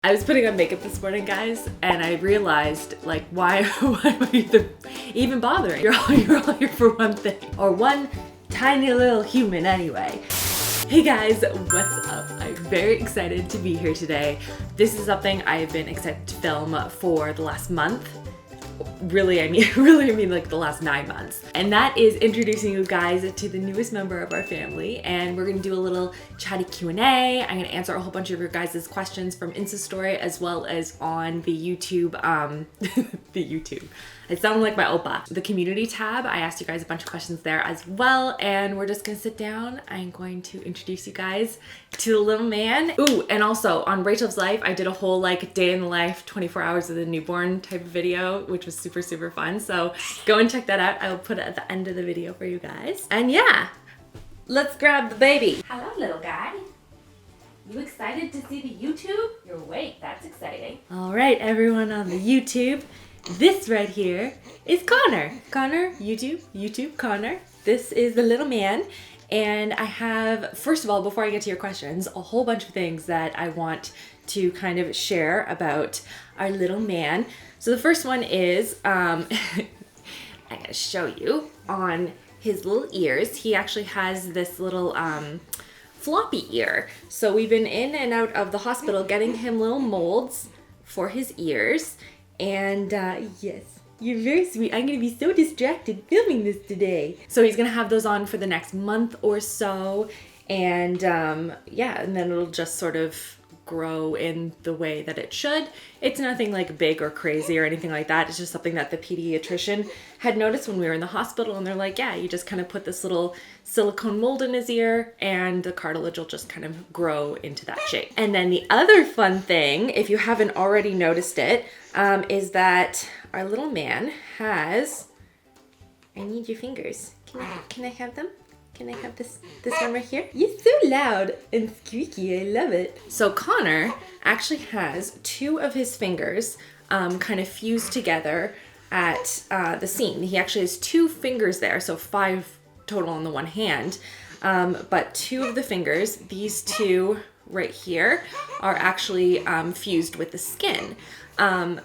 I was putting on makeup this morning, guys, and I realized, like, why am I even bothering? You're all here for one thing, or one tiny little human anyway. Hey guys, what's up? I'm very excited to be here today. This is something I've been excited to film for the last month. Really, I mean like the last 9 months. And that is introducing you guys to the newest member of our family. And we're gonna do a little chatty Q&A. I'm gonna answer a whole bunch of your guys' questions from Insta Story as well as on the YouTube, It sounded like my oppa. The community tab, I asked you guys a bunch of questions there as well. And we're just gonna sit down. I'm going to introduce you guys to the little man. Ooh, and also on RachhLoves Life, I did a whole like day in the life, 24 hours of the newborn type of video, which was super, super fun. So go and check that out. I will put it at the end of the video for you guys. And yeah, let's grab the baby. Hello, little guy. You excited to see the YouTube? You're awake, that's exciting. All right, everyone on the YouTube. This right here is Connor. Connor, YouTube, Connor. This is the little man. And I have, first of all, before I get to your questions, a whole bunch of things that I want to kind of share about our little man. So the first one is, I'm gonna show you on his little ears. He actually has this little floppy ear. So we've been in and out of the hospital getting him little molds for his ears. And yes, you're very sweet. I'm gonna be so distracted filming this today. So he's gonna have those on for the next month or so. And yeah, and then it'll just sort of grow in the way that it should. It's nothing like big or crazy or anything like that. It's just something that the pediatrician had noticed when we were in the hospital, and they're like, yeah, you just kind of put this little silicone mold in his ear and the cartilage will just kind of grow into that shape. And then the other fun thing, if you haven't already noticed it, is that our little man has, I need your fingers. Can I have them? Can I have this one right here? You're so loud and squeaky. I love it. So Connor actually has 2 of his fingers kind of fused together at the seam. He actually has 2 fingers there, so 5 total on the one hand. But 2 of the fingers, these 2 right here, are actually fused with the skin.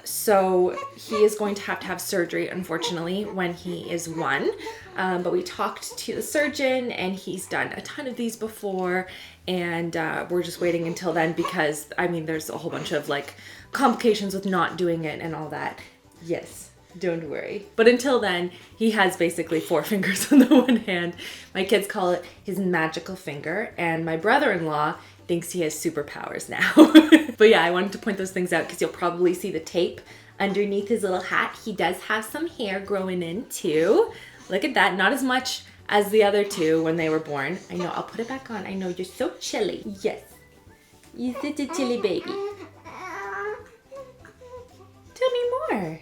So he is going to have surgery, unfortunately, when he is 1. But we talked to the surgeon and he's done a ton of these before, and we're just waiting until then because, I mean, there's a whole bunch of like complications with not doing it and all that. Yes, don't worry. But until then, he has basically 4 fingers on the one hand. My kids call it his magical finger, and my brother-in-law thinks he has superpowers now. But yeah, I wanted to point those things out because you'll probably see the tape underneath his little hat. He does have some hair growing in too. Look at that, not as much as the other 2 when they were born. I know, I'll put it back on. I know, you're so chilly. Yes, you're such a chilly baby. Tell me more.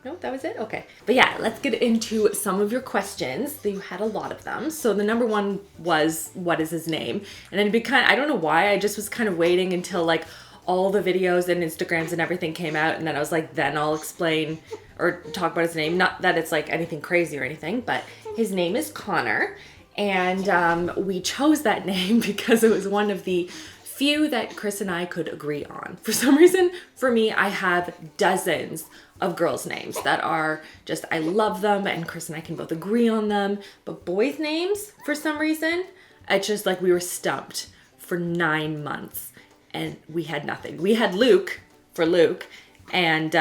No, that was it? Okay. But yeah, let's get into some of your questions. You had a lot of them. So the number one was, what is his name? And then it'd be I don't know why, I just was kind of waiting until like all the videos and Instagrams and everything came out. And then I was like, then I'll explain or talk about his name. Not that it's like anything crazy or anything, but his name is Connor. And we chose that name because it was one of the few that Chris and I could agree on. For some reason, for me, I have dozens of girls' names that are just, I love them, and Chris and I can both agree on them. But boys' names, for some reason, it's just like we were stumped for 9 months and we had nothing. We had Luke for Luke, and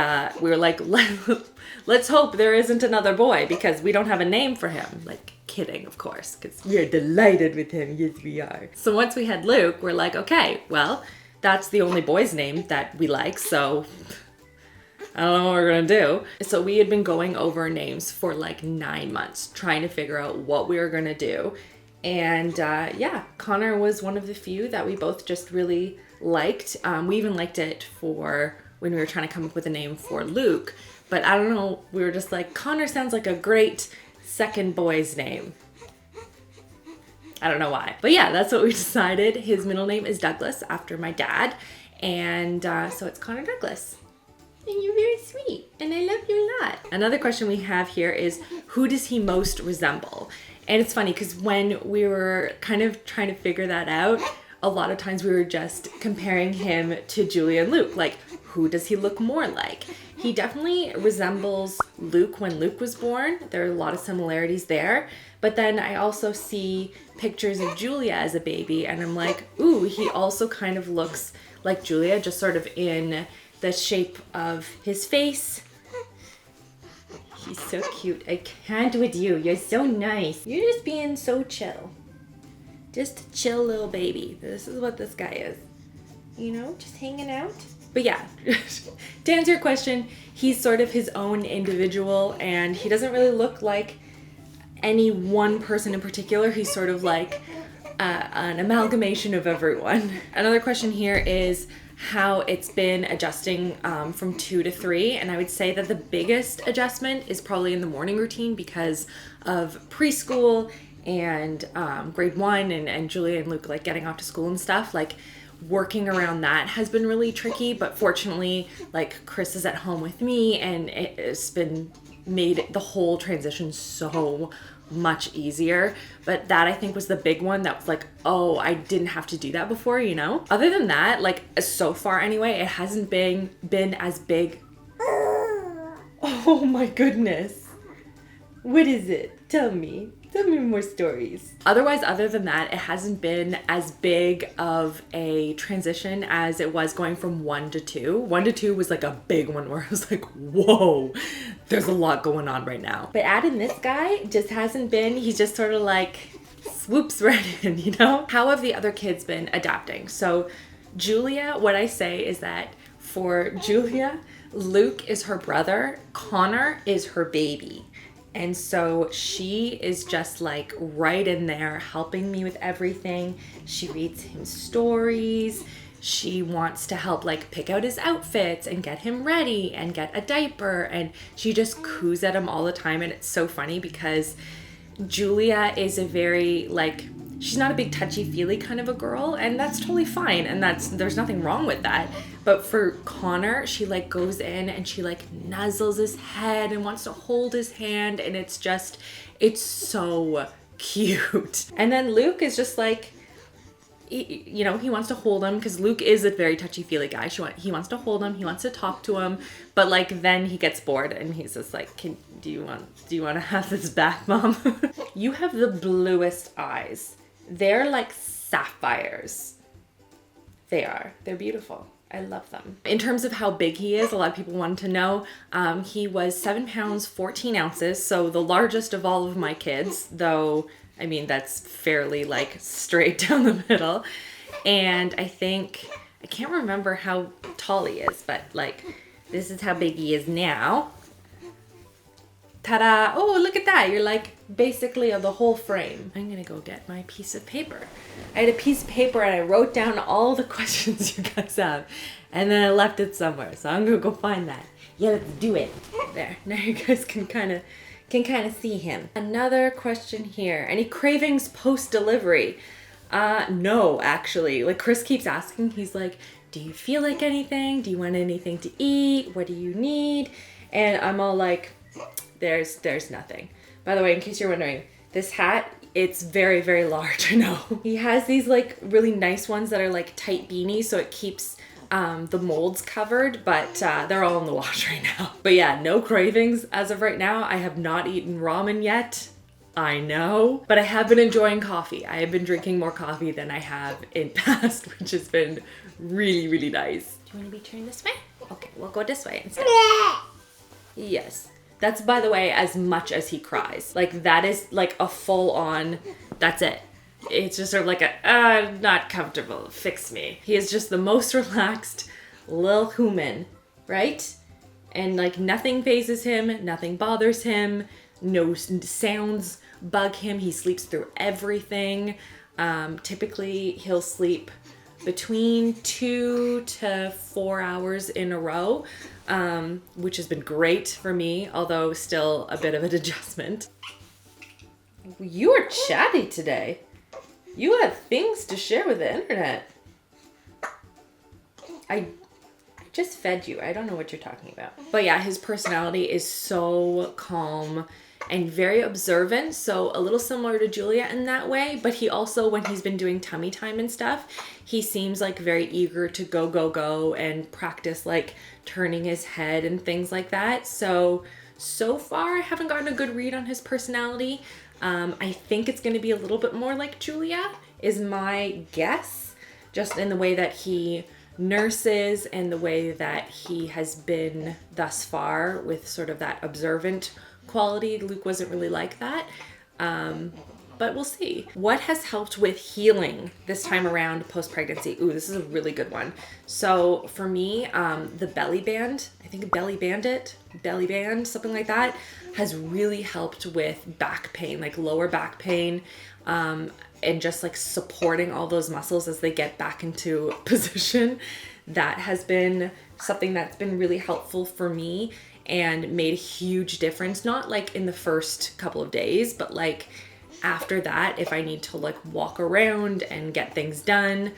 we were like, let's hope there isn't another boy because we don't have a name for him. Like, kidding, of course, because we're delighted with him. Yes, we are. So once we had Luke, we're like, okay, well, that's the only boy's name that we like, so I don't know what we're gonna do. So we had been going over names for like 9 months, trying to figure out what we were gonna do. And yeah, Connor was one of the few that we both just really liked. We even liked it for when we were trying to come up with a name for Luke, but I don't know, we were just like, Connor sounds like a great second boy's name. I don't know why, but yeah, that's what we decided. His middle name is Douglas, after my dad, and so it's Connor Douglas. And you're very sweet, and I love you a lot. Another question we have here is, who does he most resemble? And it's funny because when we were kind of trying to figure that out, a lot of times we were just comparing him to Julia and Luke. Like, who does he look more like? He definitely resembles Luke when Luke was born. There are a lot of similarities there. But then I also see pictures of Julia as a baby, and I'm like, ooh, he also kind of looks like Julia, just sort of in the shape of his face. He's so cute. I can't with you. You're so nice. You're just being so chill. Just a chill little baby. This is what this guy is. You know, just hanging out. But yeah, to answer your question, he's sort of his own individual, and he doesn't really look like any one person in particular. He's sort of like an amalgamation of everyone. Another question here is how it's been adjusting from 2 to 3, and I would say that the biggest adjustment is probably in the morning routine because of preschool and grade 1 and Julia and Luke like getting off to school and stuff. Like, working around that has been really tricky, but fortunately, like, Chris is at home with me, and it's been made the whole transition so much easier. But that, I think, was the big one that was like, oh, I didn't have to do that before, you know? Other than that, like, so far anyway, it hasn't been as big. Oh my goodness. What is it? Tell me. Tell me more stories. Otherwise, other than that, it hasn't been as big of a transition as it was going from 1 to 2. 1 to 2 was like a big one where I was like, whoa, there's a lot going on right now. But adding this guy just hasn't been, he's just sort of like swoops right in, you know? How have the other kids been adapting? So Julia, what I say is that for Julia, Luke is her brother, Connor is her baby. And so she is just like right in there helping me with everything. She reads him stories. She wants to help like pick out his outfits and get him ready and get a diaper. And she just coos at him all the time. And it's so funny because Julia is a very like, she's not a big touchy-feely kind of a girl, and that's totally fine, and there's nothing wrong with that. But for Connor, she like goes in and she like nuzzles his head and wants to hold his hand, and it's so cute. And then Luke is just like, you know, he wants to hold him because Luke is a very touchy-feely guy. He wants to hold him, he wants to talk to him, but like then he gets bored and he's just like, do you want to have this back, Mom? You have the bluest eyes. They're like sapphires. They're beautiful. I love them. In terms of how big he is, a lot of people wanted to know. He was 7 pounds, 14 ounces. So the largest of all of my kids, though, I mean, that's fairly like straight down the middle. And I can't remember how tall he is, but like, this is how big he is now. Ta-da! Oh, look at that. You're like basically the whole frame. I'm gonna go get my piece of paper. I had a piece of paper and I wrote down all the questions you guys have, and then I left it somewhere. So I'm gonna go find that. Yeah, let's do it. There. Now you guys can kind of see him. Another question here. Any cravings post-delivery? No, actually. Like, Chris keeps asking. He's like, do you feel like anything? Do you want anything to eat? What do you need? And I'm all like, there's nothing. By the way, in case you're wondering, this hat, it's very, very large, I know. He has these like really nice ones that are like tight beanies, so it keeps the molds covered, but they're all in the wash right now. But yeah, no cravings as of right now. I have not eaten ramen yet. I know, but I have been enjoying coffee. I have been drinking more coffee than I have in past, which has been really, really nice. Do you want to be turned this way? Okay, we'll go this way instead. Yes. That's, by the way, as much as he cries. Like, that is like a full on, that's it. It's just sort of like not comfortable, fix me. He is just the most relaxed little human, right? And like nothing phases him, nothing bothers him, no sounds bug him. He sleeps through everything. Typically he'll sleep between 2 to 4 hours in a row, which has been great for me, although still a bit of an adjustment. You are chatty today. You have things to share with the internet. I Just fed you. I don't know what you're talking about. But yeah, his personality is so calm and very observant. So a little similar to Julia in that way. But he also, when he's been doing tummy time and stuff, he seems like very eager to go and practice like turning his head and things like that. So far I haven't gotten a good read on his personality. I think it's going to be a little bit more like Julia is my guess, just in the way that he nurses and the way that he has been thus far with sort of that observant quality. Luke wasn't really like that. But we'll see. What has helped with healing this time around post-pregnancy? Ooh, this is a really good one. So for me, the belly band, I think belly band, something like that, has really helped with back pain, like lower back pain, and just like supporting all those muscles as they get back into position. That has been something that's been really helpful for me and made a huge difference, not like in the first couple of days, but like after that, if I need to like walk around and get things done,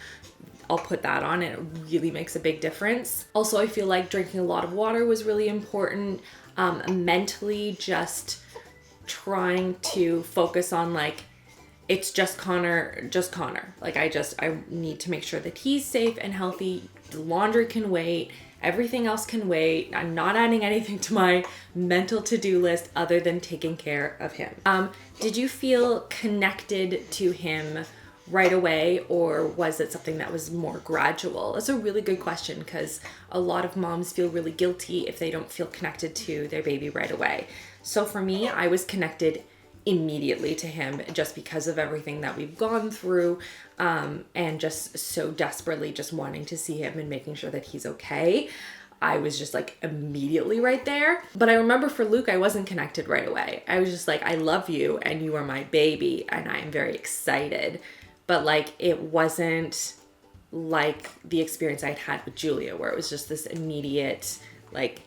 I'll put that on and it really makes a big difference. Also, I feel like drinking a lot of water was really important. Mentally, just trying to focus on like, it's just Connor. Like I need to make sure that he's safe and healthy. The laundry can wait. Everything else can wait. I'm not adding anything to my mental to-do list other than taking care of him. Did you feel connected to him right away, or was it something that was more gradual? That's a really good question, because a lot of moms feel really guilty if they don't feel connected to their baby right away. So for me, I was connected immediately to him just because of everything that we've gone through, and just so desperately just wanting to see him and making sure that he's okay. I was just like immediately right there. But I remember for Luke, I wasn't connected right away. I was just like, I love you and you are my baby and I am very excited. But like, it wasn't like the experience I'd had with Julia, where it was just this immediate, like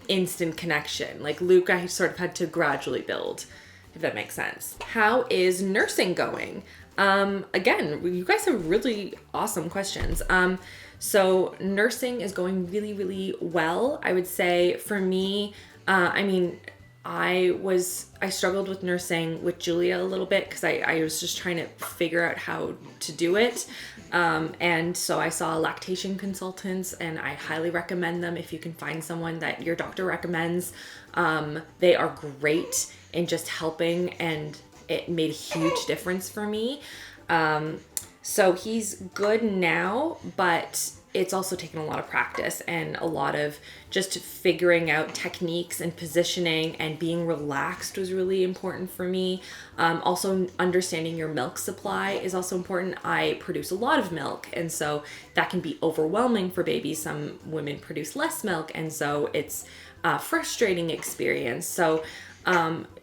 instant connection. Like Luke, I sort of had to gradually build, if that makes sense. How is nursing going? Again, you guys have really awesome questions. So nursing is going really, really well. I would say for me, I struggled with nursing with Julia a little bit because I was just trying to figure out how to do it. And so I saw lactation consultants, and I highly recommend them if you can find someone that your doctor recommends. They are great in just helping, and it made a huge difference for me. So he's good now, but it's also taken a lot of practice and a lot of just figuring out techniques and positioning, and being relaxed was really important for me. Also understanding your milk supply is also important. I produce a lot of milk, and so that can be overwhelming for babies. Some women produce less milk, and so it's a frustrating experience. So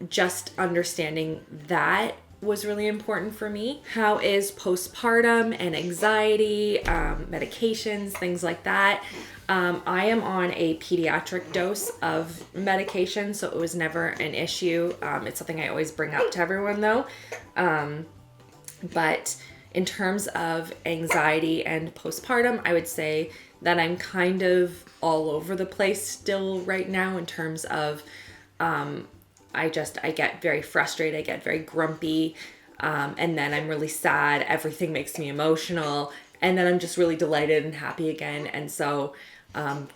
just understanding that was really important for me. How is postpartum and anxiety, medications, things like that? I am on a pediatric dose of medication, so it was never an issue. It's something I always bring up to everyone though. But in terms of anxiety and postpartum, I would say that I'm kind of all over the place still right now in terms of, I get very frustrated, I get very grumpy, and then I'm really sad. Everything makes me emotional, and then I'm just really delighted and happy again. And so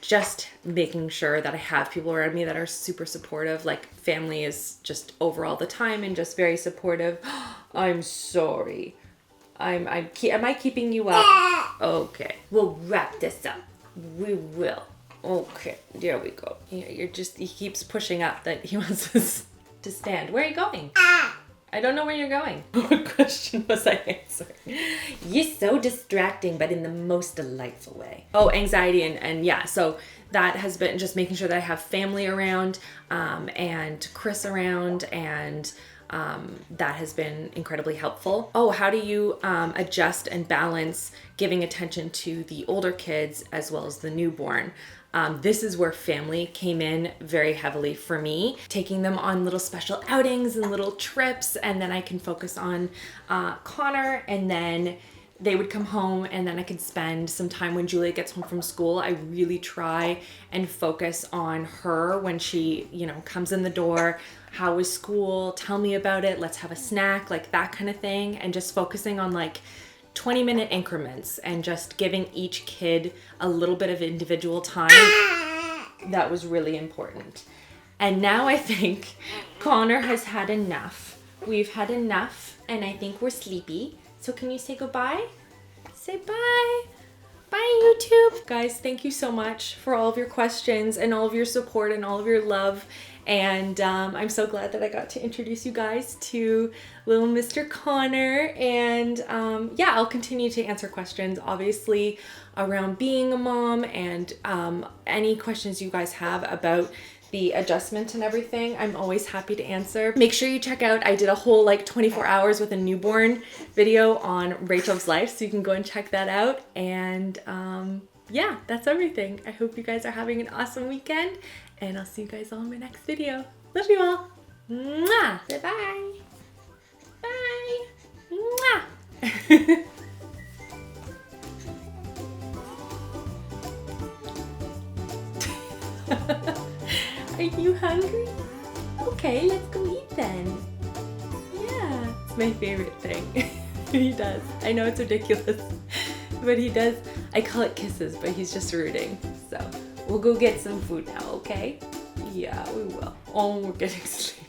just making sure that I have people around me that are super supportive, like family is just over all the time and just very supportive. I'm sorry. Am I keeping you up? Okay, we'll wrap this up. We will. Okay, there we go. Yeah, he keeps pushing up that he wants us to stand. Where are you going? I don't know where you're going. What question was I answering? You're so distracting, but in the most delightful way. Oh, anxiety and yeah, so that has been just making sure that I have family around, and Chris around, and that has been incredibly helpful. Oh, how do you adjust and balance giving attention to the older kids as well as the newborn? This is where family came in very heavily for me, taking them on little special outings and little trips, and then I can focus on Connor, and then they would come home and then I could spend some time when Julia gets home from school. I really try and focus on her when she, you know, comes in the door. How was school? Tell me about it. Let's have a snack, like that kind of thing. And just focusing on like 20-minute increments and just giving each kid a little bit of individual time. That was really important. And now I think Connor has had enough. We've had enough and I think we're sleepy. So can you say goodbye? Say bye. Bye, YouTube. Guys, thank you so much for all of your questions and all of your support and all of your love. And I'm so glad that I got to introduce you guys to little Mr. Connor. And yeah, I'll continue to answer questions, obviously, around being a mom and any questions you guys have about the adjustment and everything. I'm always happy to answer. Make sure you check out, I did a whole like 24 hours with a newborn video on RachhLoves life, so you can go and check that out. And yeah, that's everything. I hope you guys are having an awesome weekend, and I'll see you guys all in my next video. Love you all. Mwah. Say bye. Bye. Mwah. Are you hungry? Okay, let's go eat then. Yeah, it's my favorite thing. He does. I know it's ridiculous, but he does. I call it kisses, but he's just rooting. So we'll go get some food now, okay? Yeah, we will. Oh, we're getting sleepy.